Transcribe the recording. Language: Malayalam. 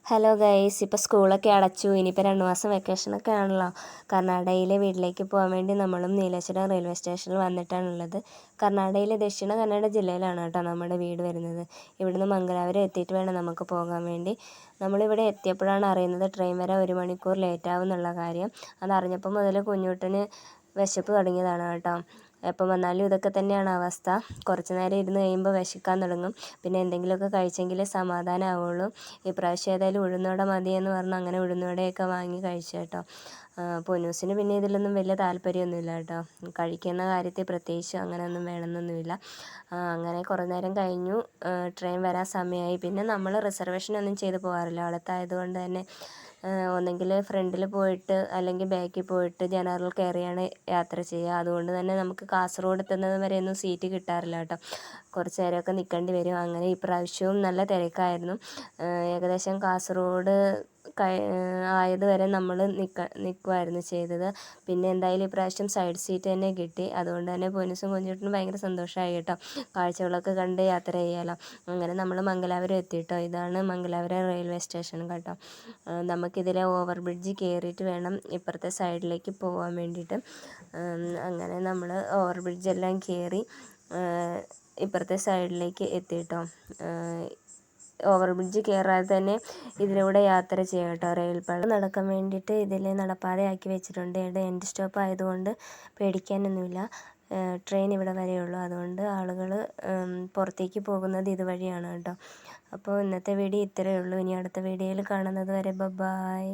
ഹലോ ഗൈസ്, ഇപ്പോൾ സ്കൂളൊക്കെ അടച്ചു. ഇനിയിപ്പോൾ 2 മാസം വെക്കേഷനൊക്കെ ആണല്ലോ. കർണാടകയിലെ വീട്ടിലേക്ക് പോകാൻ വേണ്ടി നമ്മളും നീലേശ്വരം റെയിൽവേ സ്റ്റേഷനിൽ വന്നിട്ടാണുള്ളത്. കർണാടകയിലെ ദക്ഷിണ കന്നഡ ജില്ലയിലാണ് കേട്ടോ നമ്മുടെ വീട് വരുന്നത്. ഇവിടുന്ന് മംഗലാപുരം എത്തിയിട്ട് വേണം നമുക്ക് പോകാൻ വേണ്ടി. നമ്മളിവിടെ എത്തിയപ്പോഴാണ് അറിയുന്നത് ട്രെയിൻ വരാൻ 1 മണിക്കൂർ ലേറ്റാവും എന്നുള്ള കാര്യം. അതറിഞ്ഞപ്പോൾ മുതൽ കുഞ്ഞൂട്ടന് വിശപ്പ് തുടങ്ങിയതാണ് കേട്ടോ. എപ്പം വന്നാലും ഇതൊക്കെ തന്നെയാണ് അവസ്ഥ. കുറച്ച് നേരം ഇരുന്ന് കഴിയുമ്പോൾ വിശക്കാൻ തുടങ്ങും. പിന്നെ എന്തെങ്കിലുമൊക്കെ കഴിച്ചെങ്കിലേ സമാധാനമാവുള്ളൂ. ഇപ്രാവശ്യം ഏതായാലും ഉഴുന്നുവട മതിയെന്ന് പറഞ്ഞ് അങ്ങനെ ഉഴുന്നുവടയൊക്കെ വാങ്ങി കഴിച്ചു കേട്ടോ. പൊന്നൂസിന് പിന്നെ ഇതിലൊന്നും വലിയ താല്പര്യമൊന്നുമില്ല കേട്ടോ. കഴിക്കുന്ന കാര്യത്തിൽ പ്രത്യേകിച്ച് അങ്ങനെയൊന്നും വേണമെന്നൊന്നുമില്ല. അങ്ങനെ കുറേ നേരം കഴിഞ്ഞു. ട്രെയിൻ വരാൻ സമയമായി. പിന്നെ നമ്മൾ റിസർവേഷനൊന്നും ചെയ്ത് പോകാറില്ല. അവിടുത്തായതുകൊണ്ട് തന്നെ ഒന്നെങ്കിൽ ഫ്രണ്ടിൽ പോയിട്ട് അല്ലെങ്കിൽ ബാക്കിൽ പോയിട്ട് ജനറൽ കയറിയാണ് യാത്ര ചെയ്യുക. അതുകൊണ്ട് തന്നെ നമുക്ക് കാസർഗോഡ് എത്തുന്നത് വരെയൊന്നും സീറ്റ് കിട്ടാറില്ല കേട്ടോ. കുറച്ച് നേരമൊക്കെ നിൽക്കേണ്ടി വരും. അങ്ങനെ ഇപ്രാവശ്യവും നല്ല തിരക്കായിരുന്നു. ഏകദേശം കാസർഗോഡ് ആയതുവരെ നമ്മൾ നിൽക്കുമായിരുന്നു ചെയ്തത്. പിന്നെ എന്തായാലും ഇപ്രാവശ്യം സൈഡ് സീറ്റ് തന്നെ കിട്ടി. അതുകൊണ്ട് തന്നെ പൊന്നൂസും കുഞ്ഞുട്ടിനും ഭയങ്കര സന്തോഷമായി കേട്ടോ. കാഴ്ചകളൊക്കെ കണ്ട് യാത്ര ചെയ്യാമല്ലോ. അങ്ങനെ നമ്മൾ മംഗലാപുരം എത്തി കേട്ടോ. ഇതാണ് മംഗലാപുരം റെയിൽവേ സ്റ്റേഷൻ കേട്ടോ. നമുക്കിതിലെ ഓവർ ബ്രിഡ്ജ് കയറിയിട്ട് വേണം ഇപ്പുറത്തെ സൈഡിലേക്ക് പോകാൻ വേണ്ടിയിട്ട്. അങ്ങനെ നമ്മൾ ഓവർ ബ്രിഡ്ജെല്ലാം കയറി ഇപ്പുറത്തെ സൈഡിലേക്ക് എത്തി കേട്ടോ. ഓവർ ബ്രിഡ്ജ് കയറാതെ തന്നെ ഇതിലൂടെ യാത്ര ചെയ്യാം കേട്ടോ. റെയിൽപാത നടക്കാൻ വേണ്ടിയിട്ട് ഇതിൽ നടപ്പാതയാക്കി വെച്ചിട്ടുണ്ട്. ഇവിടെ എൻഡ് സ്റ്റോപ്പ് ആയതുകൊണ്ട് പേടിക്കാനൊന്നുമില്ല. ട്രെയിൻ ഇവിടെ വരെയുള്ളൂ. അതുകൊണ്ട് ആളുകൾ പുറത്തേക്ക് പോകുന്നത് ഇതുവഴിയാണ് കേട്ടോ. അപ്പോൾ ഇന്നത്തെ വീഡിയോ ഇത്രയേ ഉള്ളൂ. ഇനി അടുത്ത വീഡിയോയിൽ കാണുന്നത് വരെ ബൈ.